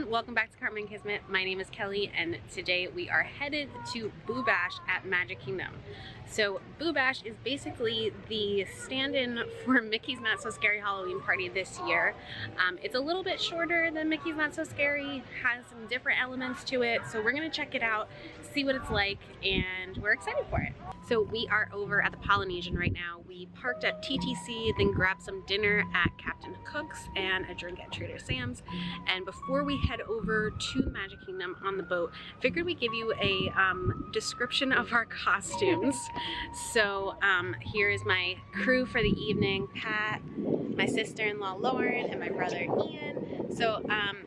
welcome back to Karma and Kismet. My name is Kelly and today we are headed to Boo Bash at Magic Kingdom. So Boo Bash is basically the stand-in for Mickey's Not So Scary Halloween Party this year. It's a little bit shorter than Mickey's Not So Scary, has some different elements to it, so we're gonna check it out, see what it's like, and we're excited for it. So we are over at the Polynesian right now. We parked at TTC, then grabbed some dinner at Captain Cook's and a drink at Trader Sam's. And before we head over to Magic Kingdom on the boat, figured we'd give you a description of our costumes. So here is my crew for the evening: Pat, my sister-in-law Lauren, and my brother Ian. So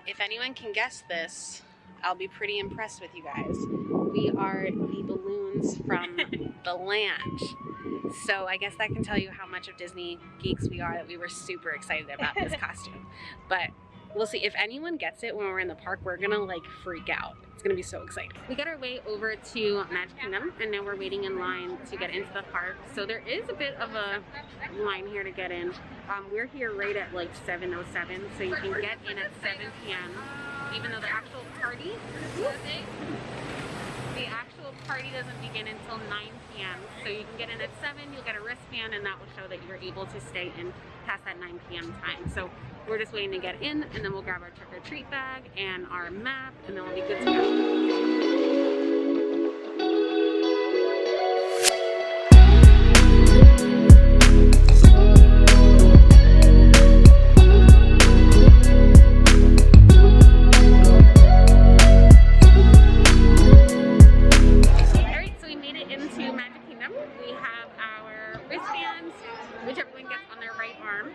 if anyone can guess this, I'll be pretty impressed with you guys. We are the balloons from the land. So I guess that can tell you how much of Disney geeks we are, that we were super excited about this costume. But we'll see. If anyone gets it when we're in the park, we're gonna like freak out. It's gonna be so exciting. We got our way over to Magic Kingdom and now we're waiting in line to get into the park. So there is a bit of a line here to get in. We're here right at like 7:07, so you can get in at 7 p.m. even though the actual party doesn't begin until 9 p.m. So you can get in at 7, you'll get a wristband, and that will show that you're able to stay in past that 9 p.m. time. So we're just waiting to get in, and then we'll grab our trick-or-treat bag and our map, and then we'll be good to go. Which everyone gets on their right arm.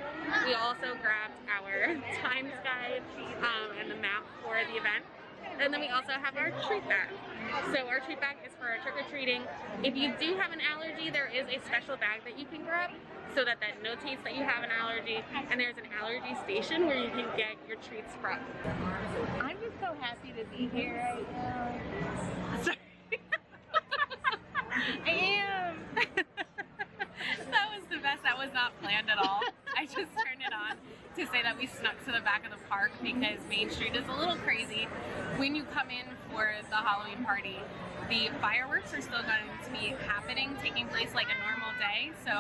We also grabbed our times guide and the map for the event. And then we also have our treat bag. So our treat bag is for our trick-or-treating. If you do have an allergy, there is a special bag that you can grab so that notates that you have an allergy. And there's an allergy station where you can get your treats from. I'm just so happy to be here right now. Sorry. I am. That was the best. That was not planned at all. I just turned it on to say that we snuck to the back of the park because Main Street is a little crazy. When you come in for the Halloween party, the fireworks are still going to be happening, taking place like a normal day. So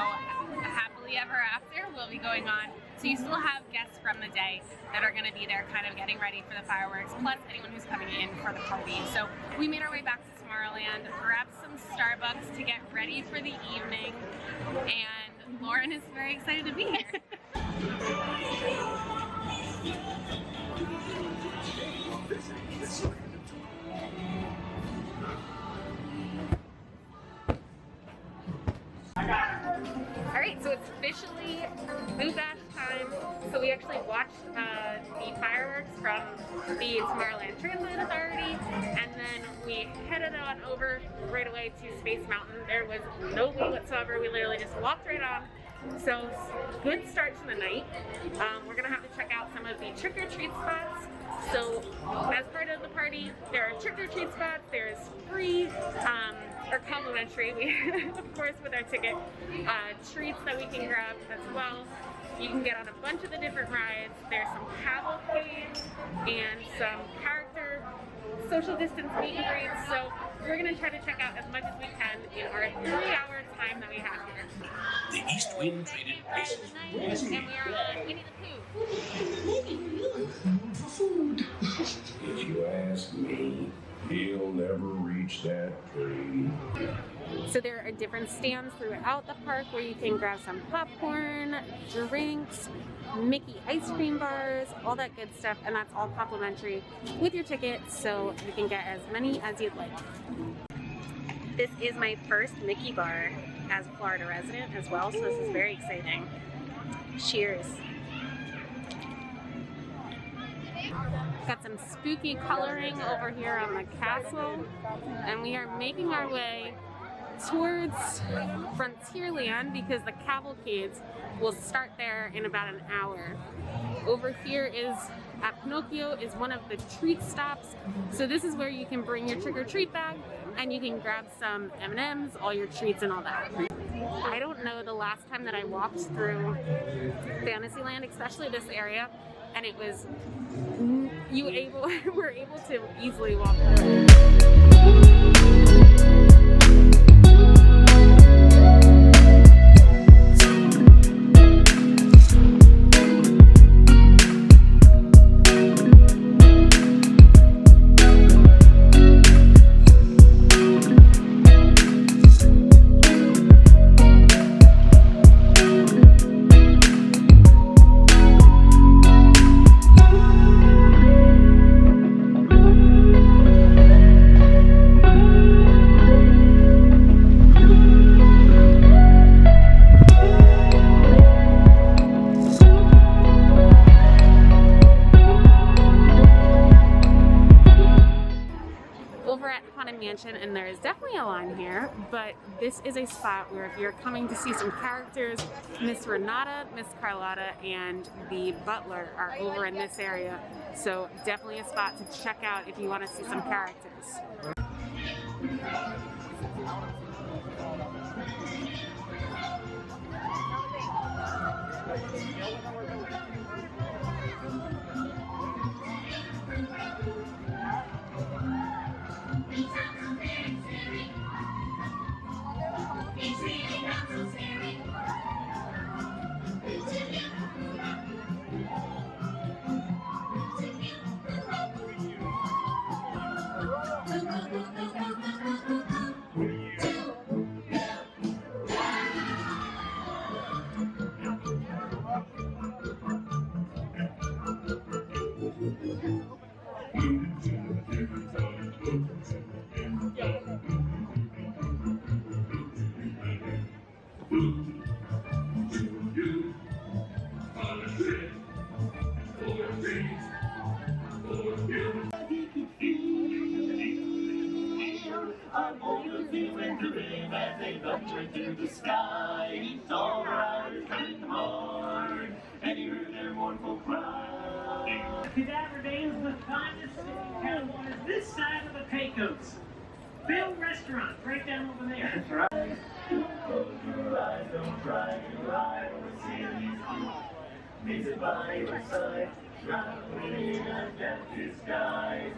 happily ever after will be going on. So you still have guests from the day that are going to be there kind of getting ready for the fireworks, plus anyone who's coming in for the party. So we made our way back to Tomorrowland, grabbed some Starbucks to get ready for the evening, and Lauren is very excited to be here. Alright, so it's officially Boo Bash time. So we actually watched the fireworks from the Tomorrowland Transit Authority, and then we headed on over right away to Space Mountain. There was no wait whatsoever. We literally just walked right on. So good start to the night. We're gonna have to check out some of the trick-or-treat spots. So as part of the party, there are trick-or-treat spots. There's free or complimentary, of course, with our ticket, treats that we can grab as well. You can get on a bunch of the different rides. There's some cavalcades and some character social distance meet and greets. So we're going to try to check out as much as we can in our 3-hour time that we have here. The East Wind traded places. And we are on Winnie the Pooh. Food. If you ask me, he'll never reach that tree. So there are different stands throughout the park where you can grab some popcorn, drinks, Mickey ice cream bars, all that good stuff, and that's all complimentary with your ticket, so you can get as many as you'd like. This is my first Mickey bar as a Florida resident as well, so this is very exciting. Cheers. Got some spooky coloring over here on the castle, and we are making our way towards Frontierland because the cavalcades will start there in about an hour. Over here is at Pinocchio is one of the treat stops. So this is where you can bring your trick-or-treat bag and you can grab some M&Ms, all your treats and all that. I don't know the last time that I walked through Fantasyland, especially this area, and it was were able to easily walk through it. Mansion, and there is definitely a line here, but this is a spot where if you're coming to see some characters, Miss Renata, Miss Carlotta, and the butler are over in this area, so definitely a spot to check out if you want to see some characters. To the sky, he saw riders coming hard, and he heard their mournful cry. Cadaver Day is the finest sitting cowboys this side of the Pecos. Bill Restaurant, right down over there. That's right. Close your eyes, don't try to ride over Sally's creek. Visit by your side, traveling in a death disguise.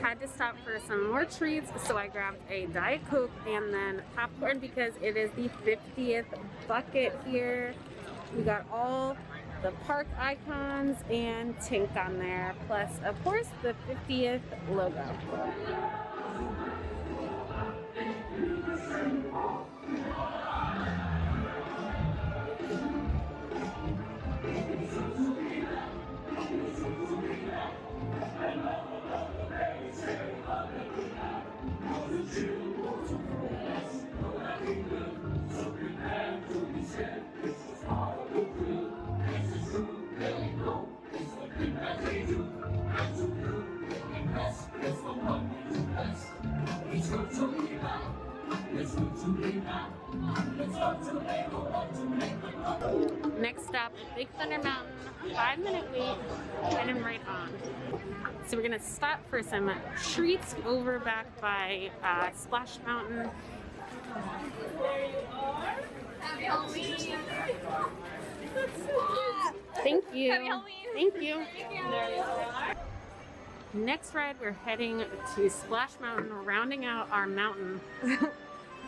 Had to stop for some more treats, so I grabbed a Diet Coke and then popcorn because it is the 50th bucket here. We got all the park icons and Tink on there, plus of course the 50th logo. Next stop, Big Thunder Mountain, 5-minute wait, and then right on. So we're gonna stop for some treats over back by Splash Mountain. There you are. Happy Halloween. Thank you. Happy Halloween. Thank you. There you are. Next ride, we're heading to Splash Mountain, rounding out our mountain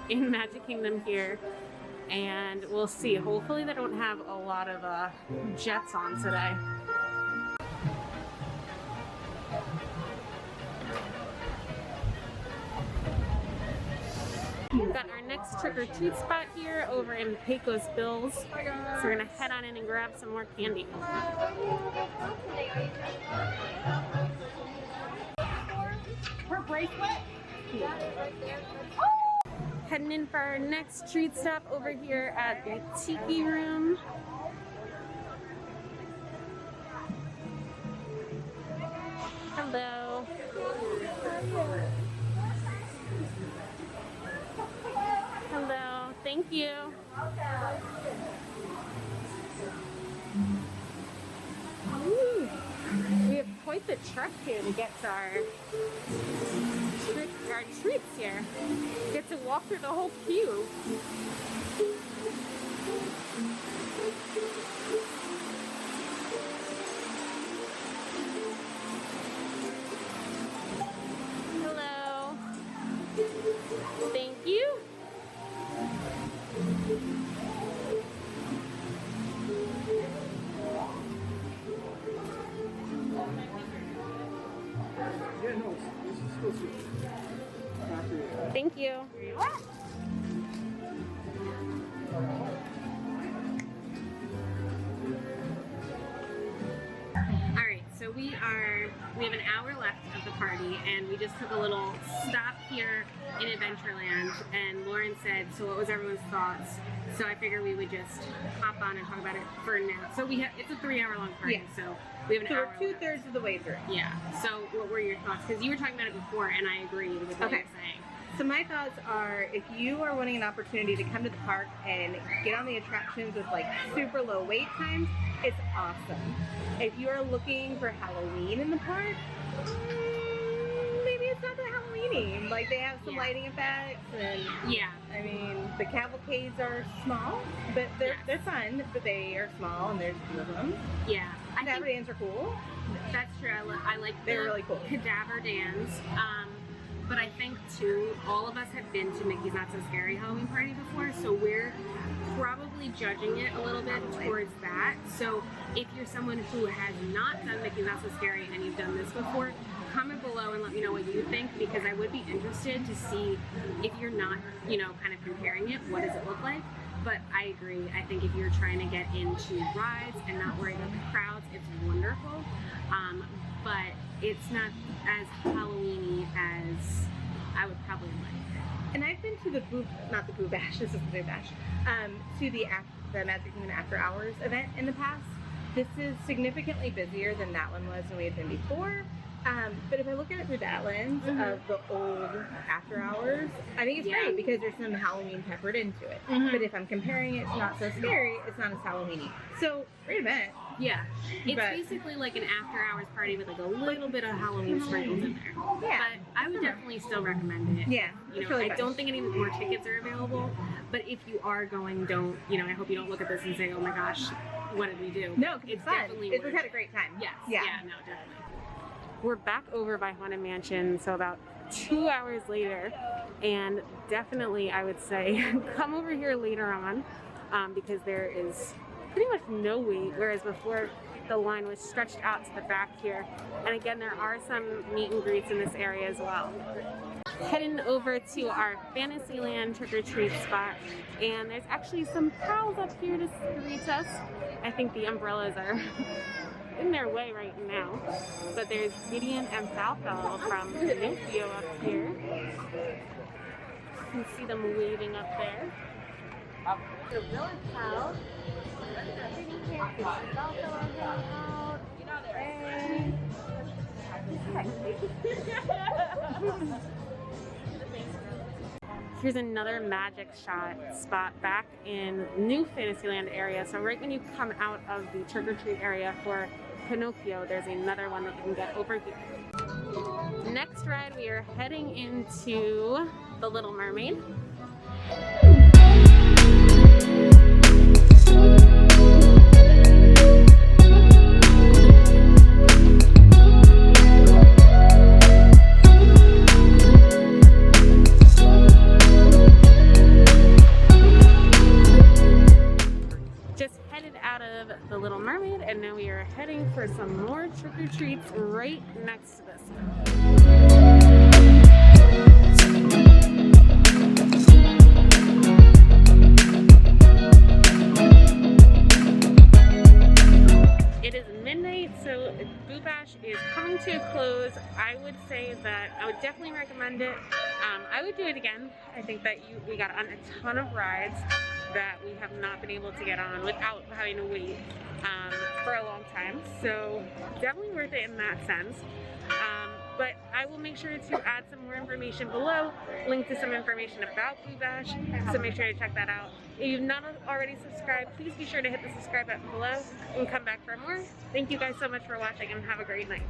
in Magic Kingdom here. And we'll see. Hopefully they don't have a lot of jets on today. We've got our next trick-or-treat spot here over in Pecos Bills. So we're gonna head on in and grab some more candy. Her bracelet? Yeah. Heading in for our next treat stop over here at the Tiki Room. Hello. Hello. Thank you. Ooh. We have quite the trek here to get to our treats here. Get to walk through the whole queue. Thank you. Here you are. All right, so we have an hour left of the party, and we just took a little stop here in Adventureland, and Lauren said, so what was everyone's thoughts? So I figured we would just hop on and talk about it for now. So it's a 3-hour long party, Yeah. so we have an hour we're left. 2/3 of the way through. Yeah, so what were your thoughts? Because you were talking about it before, and I agreed with what you Okay. were saying. So my thoughts are, if you are wanting an opportunity to come to the park and get on the attractions with like super low wait times, it's awesome. If you are looking for Halloween in the park, maybe it's not that Halloweeny. Like they have some Yeah. lighting effects, and Yeah, I mean the cavalcades are small, but they're fun. But they are small, and there's 2 of them. yeah. I Cadaver think dance are cool. that's true. I like They're the really cool. cadaver dance. But I think too, all of us have been to Mickey's Not So Scary Halloween Party before, so we're probably judging it a little bit towards that. So if you're someone who has not done Mickey's Not So Scary and you've done this before, comment below and let me know what you think, because I would be interested to see, if you're not, kind of comparing it, what does it look like? But I agree. I think if you're trying to get into rides and not worry about the crowds, it's wonderful. But it's not as Halloween-y as I would probably like. And I've been to the not the Boo Bash, this is the Boo Bash, to the Magic Kingdom After Hours event in the past. This is significantly busier than that one was when we had been before. But if I look at it through that lens of the old After Hours, I think it's great because there's some Halloween peppered into it. But if I'm comparing it to Not So Scary, it's not as Halloween-y. So, great event. Yeah, it's But- basically like an after-hours party with like a little bit of Halloween sprinkled in there. Yeah. But I would definitely still recommend it. Yeah, You it's know, really I fun. don't think any more tickets are available. But if you are going, I hope you don't look at this and say, "Oh my gosh, what did we do?" No, 'cause it's fun. definitely We've worth had it. a great time. Yes. Yeah. Yeah. No, definitely. We're back over by Haunted Mansion, so about 2 hours later, and definitely I would say come over here later on because there is pretty much no wait, whereas before the line was stretched out to the back here. And again, there are some meet and greets in this area as well. Heading over to our Fantasyland trick-or-treat spot, and there's actually some pals up here to greet us. I think the umbrellas are in their way right now, but there's Gideon and Falco from Pinocchio up here. You can see them waving up there. The village pals. Here's another magic shot spot back in New Fantasyland area. So right when you come out of the trick-or-treat area for Pinocchio, there's another one that you can get over here. Next ride, we are heading into The Little Mermaid. The Little Mermaid, and now we are heading for some more trick-or-treats right next to this one. It is midnight, so Boo Bash is coming to a close. I would say that I would definitely recommend it. I would do it again. I think that we got on a ton of rides that we have not been able to get on without having to wait for a long time. So definitely worth it in that sense. But I will make sure to add some more information below, link to some information about Boo Bash, so make sure to check that out. If you've not already subscribed, please be sure to hit the subscribe button below and come back for more. Thank you guys so much for watching, and have a great night.